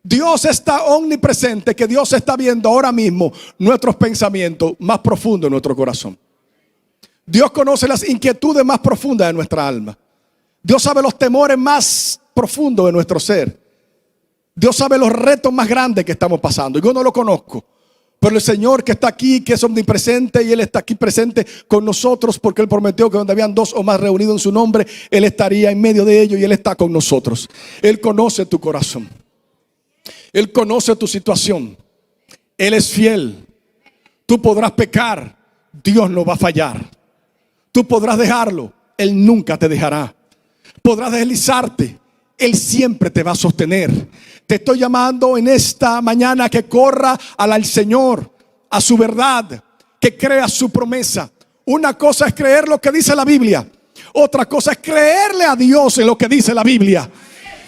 Dios está omnipresente, que Dios está viendo ahora mismo nuestros pensamientos más profundos en nuestro corazón. Dios conoce las inquietudes más profundas de nuestra alma. Dios sabe los temores más profundos de nuestro ser. Dios sabe los retos más grandes que estamos pasando. Yo no lo conozco. Pero el Señor que está aquí, que es omnipresente, y Él está aquí presente con nosotros, porque Él prometió que donde habían dos o más reunidos en su nombre, Él estaría en medio de ellos y Él está con nosotros. Él conoce tu corazón. Él conoce tu situación. Él es fiel. Tú podrás pecar, Dios no va a fallar. Tú podrás dejarlo, Él nunca te dejará. Podrás deslizarte, Él siempre te va a sostener. Te estoy llamando en esta mañana que corra al Señor, a su verdad, que crea su promesa. Una cosa es creer lo que dice la Biblia, otra cosa es creerle a Dios en lo que dice la Biblia.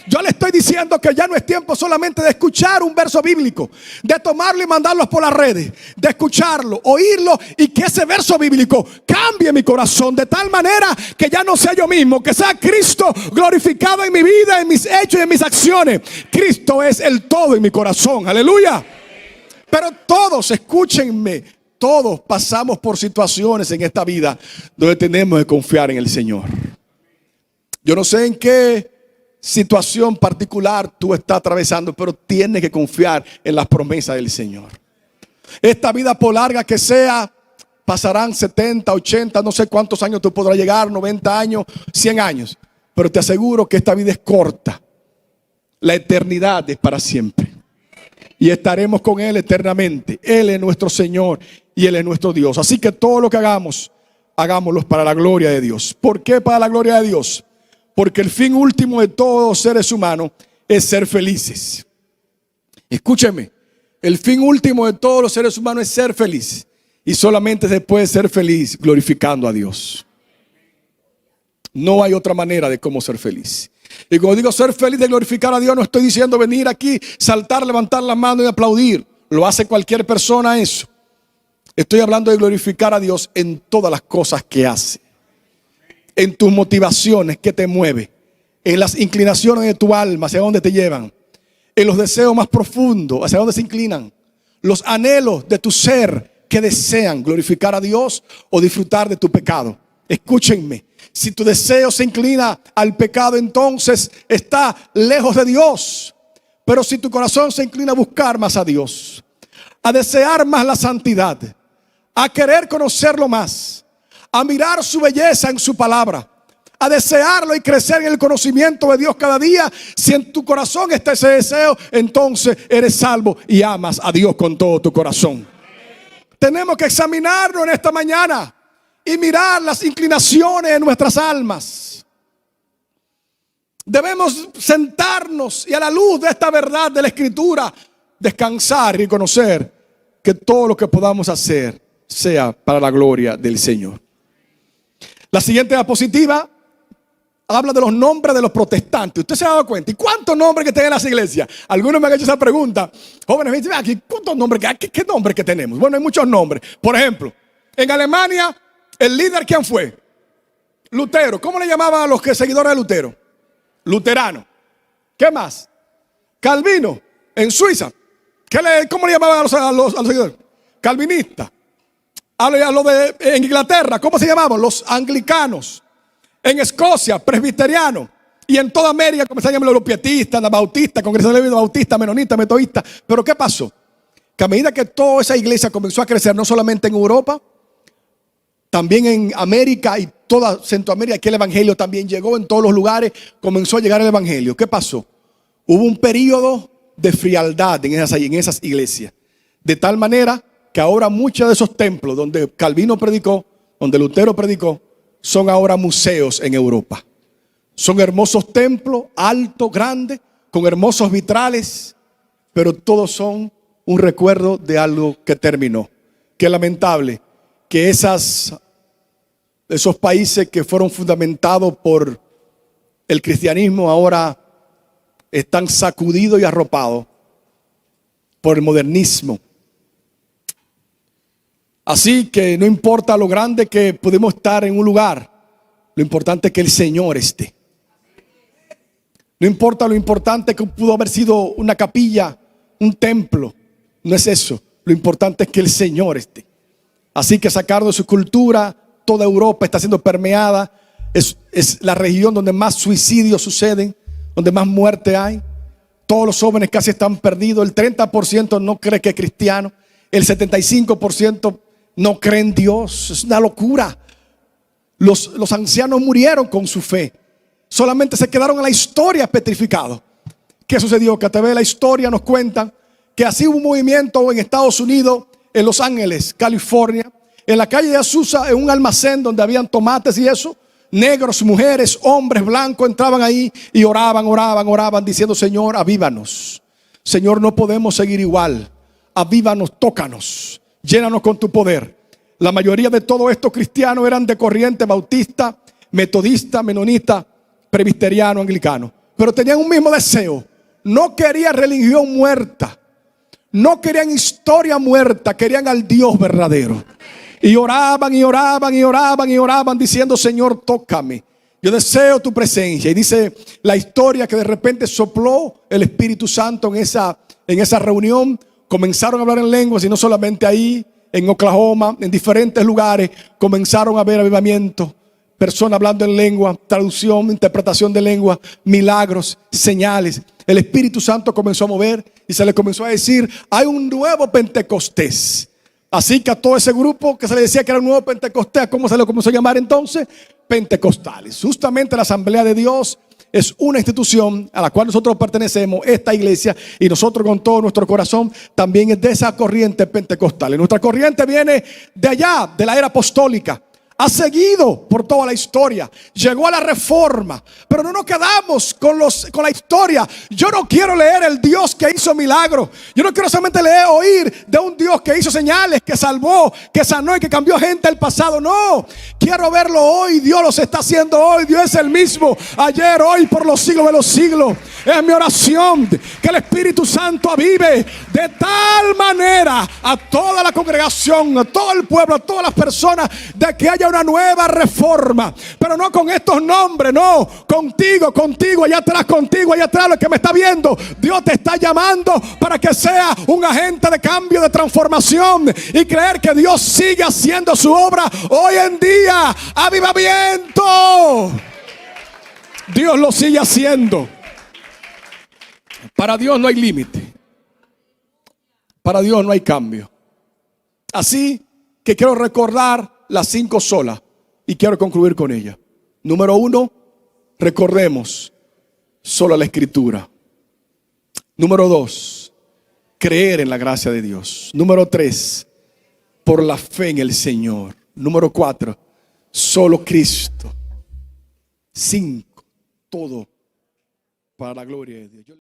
Yo le estoy diciendo que ya no es tiempo solamente de escuchar un verso bíblico, de tomarlo y mandarlo por las redes, de escucharlo, oírlo y que ese verso bíblico cambie mi corazón de tal manera que ya no sea yo mismo, que sea Cristo glorificado en mi vida, en mis hechos y en mis acciones. Cristo es el todo en mi corazón, aleluya. Pero todos, escúchenme, todos pasamos por situaciones en esta vida donde tenemos que confiar en el Señor. Yo no sé en qué situación particular tú estás atravesando, pero tienes que confiar en las promesas del Señor. Esta vida, por larga que sea, pasarán 70, 80, no sé cuántos años tú podrás llegar, 90 años, 100 años, pero te aseguro que esta vida es corta. La eternidad es para siempre y estaremos con Él eternamente. Él es nuestro Señor y Él es nuestro Dios. Así que todo lo que hagamos, hagámoslo para la gloria de Dios. ¿Por qué para la gloria de Dios? Porque el fin último de todos los seres humanos es ser felices. Escúcheme, el fin último de todos los seres humanos es ser feliz. Y solamente se puede ser feliz glorificando a Dios. No hay otra manera de cómo ser feliz. Y cuando digo ser feliz de glorificar a Dios, no estoy diciendo venir aquí, saltar, levantar las manos y aplaudir. Lo hace cualquier persona eso. Estoy hablando de glorificar a Dios en todas las cosas que hace. En tus motivaciones que te mueve, en las inclinaciones de tu alma, hacia dónde te llevan, en los deseos más profundos, hacia dónde se inclinan, los anhelos de tu ser que desean glorificar a Dios o disfrutar de tu pecado. Escúchenme, si tu deseo se inclina al pecado, entonces está lejos de Dios. Pero si tu corazón se inclina a buscar más a Dios, a desear más la santidad, a querer conocerlo más, a mirar su belleza en su palabra, a desearlo y crecer en el conocimiento de Dios cada día, si en tu corazón está ese deseo, entonces eres salvo y amas a Dios con todo tu corazón. Tenemos que examinarnos en esta mañana y mirar las inclinaciones de nuestras almas. Debemos sentarnos y a la luz de esta verdad de la Escritura descansar y conocer que todo lo que podamos hacer sea para la gloria del Señor. La siguiente diapositiva habla de los nombres de los protestantes. ¿Usted se ha dado cuenta? ¿Y cuántos nombres que tienen las iglesias? Algunos me han hecho esa pregunta. Jóvenes, me dicen, aquí, ¿cuántos nombres? ¿Qué nombres que tenemos? Bueno, hay muchos nombres. Por ejemplo, en Alemania, el líder, ¿quién fue? Lutero. ¿Cómo le llamaban a los seguidores de Lutero? Luterano. ¿Qué más? Calvino. En Suiza. ¿Cómo le llamaban a los seguidores? Calvinistas. En Inglaterra, ¿cómo se llamaban? Los anglicanos. En Escocia, presbiteriano. Y en toda América comenzaron a llamar los pietistas, anabautistas, congregacionales bautistas, menonitas, metodistas. Pero ¿qué pasó? Que a medida que toda esa iglesia comenzó a crecer, no solamente en Europa, también en América y toda Centroamérica, que el evangelio también llegó en todos los lugares, comenzó a llegar el evangelio. ¿Qué pasó? Hubo un periodo de frialdad en esas iglesias. De tal manera que ahora muchos de esos templos donde Calvino predicó, donde Lutero predicó, son ahora museos en Europa. Son hermosos templos, altos, grandes, con hermosos vitrales, pero todos son un recuerdo de algo que terminó. Qué lamentable que esos países que fueron fundamentados por el cristianismo ahora están sacudidos y arropados por el modernismo. Así que no importa lo grande que podemos estar en un lugar, lo importante es que el Señor esté. No importa lo importante que pudo haber sido una capilla, un templo, no es eso. Lo importante es que el Señor esté. Así que sacar de su cultura, toda Europa está siendo permeada. Es la región donde más suicidios suceden, donde más muerte hay. Todos los jóvenes casi están perdidos. El 30% no cree que es cristiano. El 75% no cree en Dios. Es una locura. Los ancianos murieron con su fe. Solamente se quedaron en la historia petrificados. ¿Qué sucedió? Que a través de la historia nos cuentan que así hubo un movimiento en Estados Unidos, en Los Ángeles, California, en la calle de Azusa, en un almacén donde habían tomates y eso. Negros, mujeres, hombres blancos entraban ahí y oraban, diciendo: Señor, avívanos. Señor, no podemos seguir igual. Avívanos, tócanos, llénanos con tu poder. La mayoría de todos estos cristianos eran de corriente bautista, metodista, menonita, presbiteriano, anglicano. Pero tenían un mismo deseo. No querían religión muerta. No querían historia muerta. Querían al Dios verdadero. Y oraban diciendo: Señor, tócame. Yo deseo tu presencia. Y dice la historia que de repente sopló el Espíritu Santo en esa reunión. Comenzaron a hablar en lenguas, y no solamente ahí, en Oklahoma, en diferentes lugares comenzaron a haber avivamiento. Personas hablando en lengua, traducción, interpretación de lengua, milagros, señales. El Espíritu Santo comenzó a mover y se le comenzó a decir: hay un nuevo Pentecostés. Así que a todo ese grupo que se le decía que era un nuevo Pentecostés, ¿cómo se le comenzó a llamar entonces? Pentecostales. Justamente la Asamblea de Dios es una institución a la cual nosotros pertenecemos, esta iglesia, y nosotros con todo nuestro corazón también es de esa corriente pentecostal. Y nuestra corriente viene de allá, de la era apostólica. Ha seguido por toda la historia. Llegó a la reforma. Pero no nos quedamos con la historia. Yo no quiero leer el Dios que hizo milagros. Yo no quiero solamente oír de un Dios que hizo señales, que salvó, que sanó y que cambió gente del pasado. No, quiero verlo hoy. Dios los está haciendo hoy. Dios es el mismo ayer, hoy, por los siglos de los siglos. Es mi oración que el Espíritu Santo avive de tal manera a toda la congregación, a todo el pueblo, a todas las personas, de que haya una nueva reforma. Pero no con estos nombres, no, contigo, allá atrás, lo que me está viendo. Dios te está llamando para que sea un agente de cambio, de transformación, y creer que Dios sigue haciendo su obra hoy en día. Avivamiento. Dios lo sigue haciendo. Para Dios no hay límite. Para Dios no hay cambio. Así que quiero recordar las 5 solas y quiero concluir con ellas. Número 1, recordemos sola la Escritura. Número 2, creer en la gracia de Dios. Número 3, por la fe en el Señor. Número 4, solo Cristo. 5, todo para la gloria de Dios.